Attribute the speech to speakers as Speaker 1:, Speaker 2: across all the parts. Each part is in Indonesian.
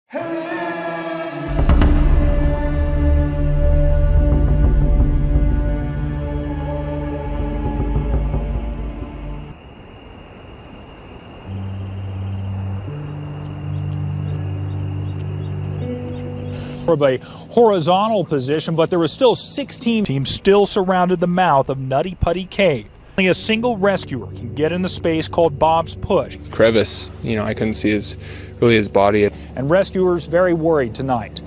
Speaker 1: Of a horizontal position, but there were still 16 teams still surrounded the mouth of Nutty Putty Cave. Only a single rescuer can get in the space called Bob's Push.
Speaker 2: Crevice, I couldn't see his body.
Speaker 1: And rescuers very worried tonight.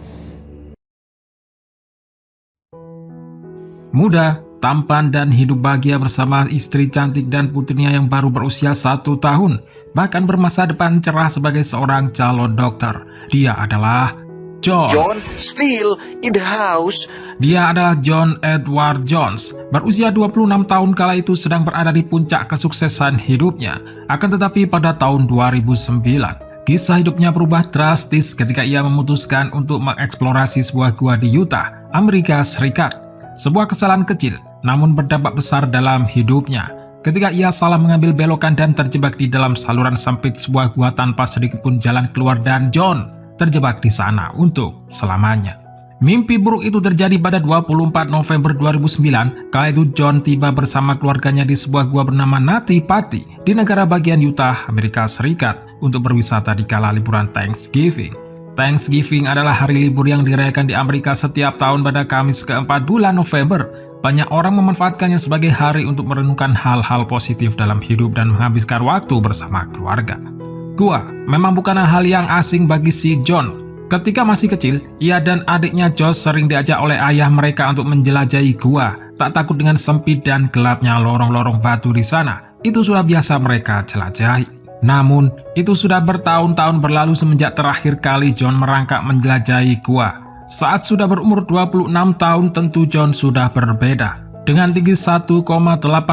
Speaker 3: Muda, tampan, dan hidup bahagia bersama istri cantik dan putrinya yang baru berusia 1 tahun. Bahkan bermasa depan cerah sebagai seorang calon dokter. Dia adalah John
Speaker 4: still in the house.
Speaker 3: Dia adalah John Edward Jones. Berusia 26 tahun kala itu sedang berada di puncak kesuksesan hidupnya. Akan tetapi pada tahun 2009, kisah hidupnya berubah drastis ketika ia memutuskan untuk mengeksplorasi sebuah gua di Utah, Amerika Serikat. Sebuah kesalahan kecil, namun berdampak besar dalam hidupnya. Ketika ia salah mengambil belokan dan terjebak di dalam saluran sempit sebuah gua tanpa sedikit pun jalan keluar, dan John terjebak di sana untuk selamanya. Mimpi buruk itu terjadi pada 24 November 2009. Kala itu John tiba bersama keluarganya di sebuah gua bernama Nutty Putty di negara bagian Utah, Amerika Serikat untuk berwisata di kala liburan Thanksgiving. Thanksgiving adalah hari libur yang dirayakan di Amerika setiap tahun pada Kamis keempat bulan November. Banyak orang memanfaatkannya sebagai hari untuk merenungkan hal-hal positif dalam hidup dan menghabiskan waktu bersama keluarga. Gua memang bukanlah hal yang asing bagi si John. Ketika masih kecil, ia dan adiknya Josh sering diajak oleh ayah mereka untuk menjelajahi gua. Tak takut dengan sempit dan gelapnya lorong-lorong batu di sana. Itu sudah biasa mereka jelajahi. Namun, itu sudah bertahun-tahun berlalu semenjak terakhir kali John merangkak menjelajahi gua. Saat sudah berumur 26 tahun, tentu John sudah berbeda. Dengan tinggi 1,8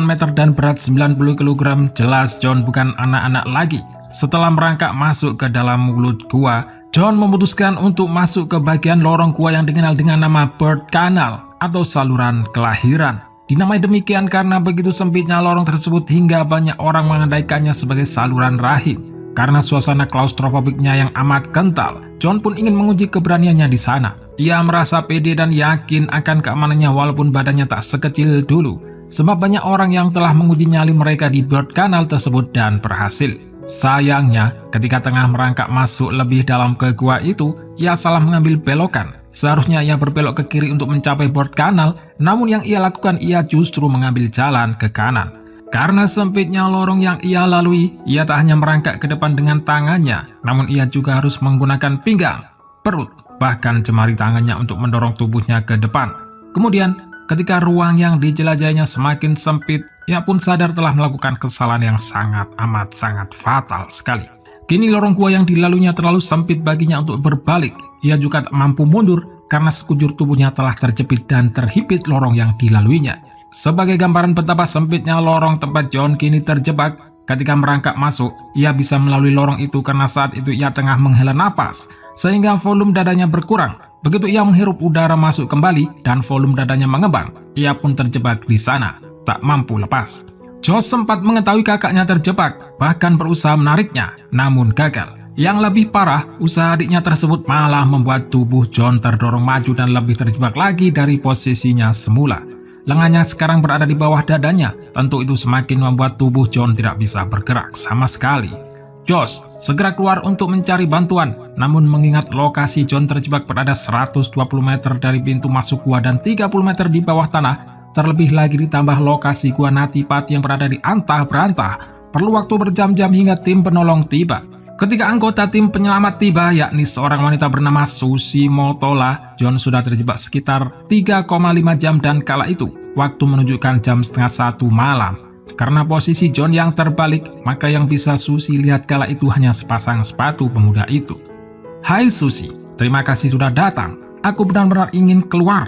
Speaker 3: meter dan berat 90 kg, jelas John bukan anak-anak lagi. Setelah merangkak masuk ke dalam mulut gua, John memutuskan untuk masuk ke bagian lorong gua yang dikenal dengan nama Birth Canal atau saluran kelahiran. Dinamai demikian karena begitu sempitnya lorong tersebut hingga banyak orang mengandaikannya sebagai saluran rahim. Karena suasana klaustrofobiknya yang amat kental, John pun ingin menguji keberaniannya di sana. Ia merasa pede dan yakin akan keamanannya walaupun badannya tak sekecil dulu. Sebab banyak orang yang telah menguji nyali mereka di Birth Canal tersebut dan berhasil. Sayangnya, ketika tengah merangkak masuk lebih dalam ke gua itu, ia salah mengambil belokan. Seharusnya ia berbelok ke kiri untuk mencapai Birth Canal, namun yang ia lakukan ia justru mengambil jalan ke kanan. Karena sempitnya lorong yang ia lalui, ia tak hanya merangkak ke depan dengan tangannya, namun ia juga harus menggunakan pinggang, perut, bahkan jemari tangannya untuk mendorong tubuhnya ke depan. Kemudian, ketika ruang yang dijelajahinya semakin sempit, ia pun sadar telah melakukan kesalahan yang sangat fatal sekali. Kini lorong gua yang dilaluinya terlalu sempit baginya untuk berbalik. Ia juga tak mampu mundur karena sekujur tubuhnya telah terjepit dan terhimpit lorong yang dilaluinya. Sebagai gambaran betapa sempitnya lorong tempat John kini terjebak, ketika merangkak masuk, ia bisa melalui lorong itu karena saat itu ia tengah menghela napas, sehingga volume dadanya berkurang. Begitu ia menghirup udara masuk kembali dan volume dadanya mengembang, ia pun terjebak di sana, tak mampu lepas. Josh sempat mengetahui kakaknya terjebak, bahkan berusaha menariknya, namun gagal. Yang lebih parah, usaha adiknya tersebut malah membuat tubuh John terdorong maju dan lebih terjebak lagi dari posisinya semula. Lengannya sekarang berada di bawah dadanya, tentu itu semakin membuat tubuh John tidak bisa bergerak sama sekali. Josh segera keluar untuk mencari bantuan, namun mengingat lokasi John terjebak berada 120 meter dari pintu masuk gua dan 30 meter di bawah tanah, terlebih lagi ditambah lokasi gua Nutty Putty yang berada di antah berantah, perlu waktu berjam-jam hingga tim penolong tiba. Ketika anggota tim penyelamat tiba, yakni seorang wanita bernama Susie Motola, John sudah terjebak sekitar 3,5 jam dan kala itu, waktu menunjukkan jam setengah 1 malam. Karena posisi John yang terbalik, maka yang bisa Susie lihat kala itu hanya sepasang sepatu pemuda itu. Hai Susie, terima kasih sudah datang. Aku benar-benar ingin keluar.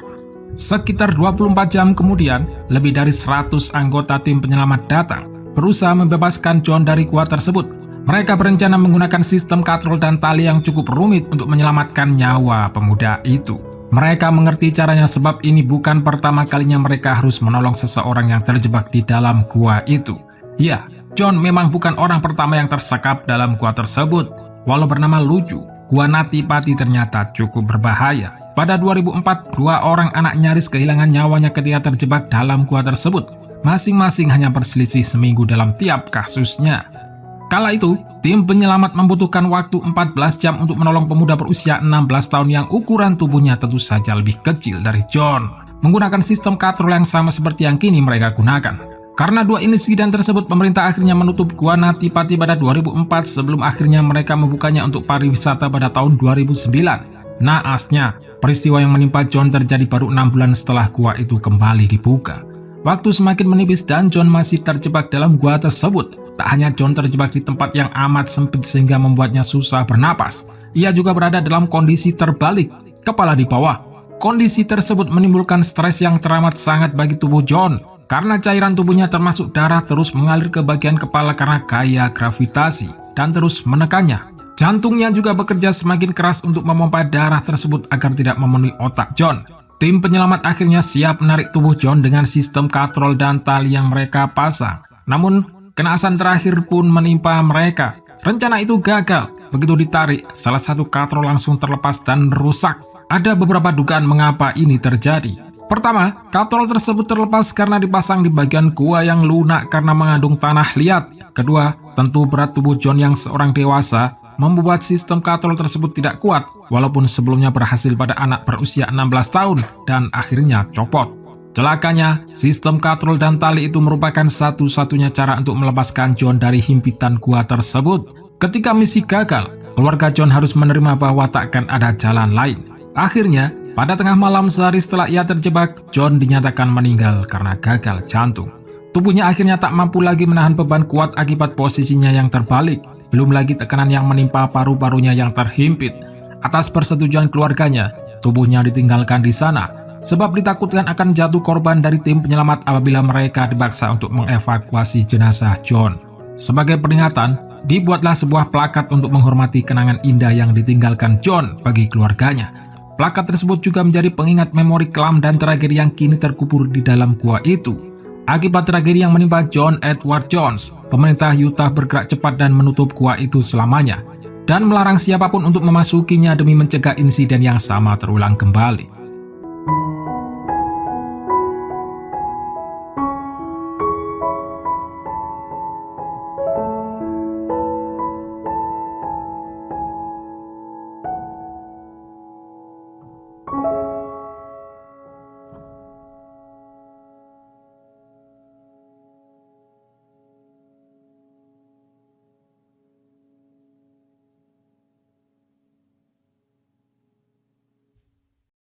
Speaker 3: Sekitar 24 jam kemudian, lebih dari 100 anggota tim penyelamat datang, berusaha membebaskan John dari gua tersebut. Mereka berencana menggunakan sistem katrol dan tali yang cukup rumit untuk menyelamatkan nyawa pemuda itu. Mereka mengerti caranya sebab ini bukan pertama kalinya mereka harus menolong seseorang yang terjebak di dalam gua itu. Ya, John memang bukan orang pertama yang tersekap dalam gua tersebut. Walau bernama Luju, Gua Nati Pati ternyata cukup berbahaya. Pada 2004, 2 orang anak nyaris kehilangan nyawanya ketika terjebak dalam gua tersebut. Masing-masing hanya berselisih seminggu dalam tiap kasusnya. Kala itu, tim penyelamat membutuhkan waktu 14 jam untuk menolong pemuda berusia 16 tahun yang ukuran tubuhnya tentu saja lebih kecil dari John, menggunakan sistem katrol yang sama seperti yang kini mereka gunakan. Karena 2 insiden tersebut, pemerintah akhirnya menutup Gua Nati Pati pada 2004 sebelum akhirnya mereka membukanya untuk pariwisata pada tahun 2009. Naasnya, peristiwa yang menimpa John terjadi baru 6 bulan setelah gua itu kembali dibuka. Waktu semakin menipis dan John masih terjebak dalam gua tersebut. Tak hanya John terjebak di tempat yang amat sempit sehingga membuatnya susah bernapas, ia juga berada dalam kondisi terbalik, kepala di bawah. Kondisi tersebut menimbulkan stres yang teramat sangat bagi tubuh John, karena cairan tubuhnya termasuk darah terus mengalir ke bagian kepala karena gaya gravitasi dan terus menekannya. Jantungnya juga bekerja semakin keras untuk memompa darah tersebut agar tidak memenuhi otak John. Tim penyelamat akhirnya siap menarik tubuh John dengan sistem katrol dan tali yang mereka pasang. Namun, kenaasan terakhir pun menimpa mereka. Rencana itu gagal. Begitu ditarik, salah satu katrol langsung terlepas dan rusak. Ada beberapa dugaan mengapa ini terjadi. Pertama, katrol tersebut terlepas karena dipasang di bagian gua yang lunak karena mengandung tanah liat. Kedua, tentu berat tubuh John yang seorang dewasa membuat sistem katrol tersebut tidak kuat, walaupun sebelumnya berhasil pada anak berusia 16 tahun dan akhirnya copot. Celakanya, sistem katrol dan tali itu merupakan satu-satunya cara untuk melepaskan John dari himpitan gua tersebut. Ketika misi gagal, keluarga John harus menerima bahwa takkan ada jalan lain. Akhirnya, pada tengah malam sehari setelah ia terjebak, John dinyatakan meninggal karena gagal jantung. Tubuhnya akhirnya tak mampu lagi menahan beban kuat akibat posisinya yang terbalik. Belum lagi tekanan yang menimpa paru-parunya yang terhimpit. Atas persetujuan keluarganya, tubuhnya ditinggalkan di sana, sebab ditakutkan akan jatuh korban dari tim penyelamat apabila mereka dipaksa untuk mengevakuasi jenazah John. Sebagai peringatan, dibuatlah sebuah plakat untuk menghormati kenangan indah yang ditinggalkan John bagi keluarganya. Plakat tersebut juga menjadi pengingat memori kelam dan tragedi yang kini terkubur di dalam gua itu. Akibat tragedi yang menimpa John Edward Jones, pemerintah Utah bergerak cepat dan menutup gua itu selamanya, dan melarang siapapun untuk memasukinya demi mencegah insiden yang sama terulang kembali.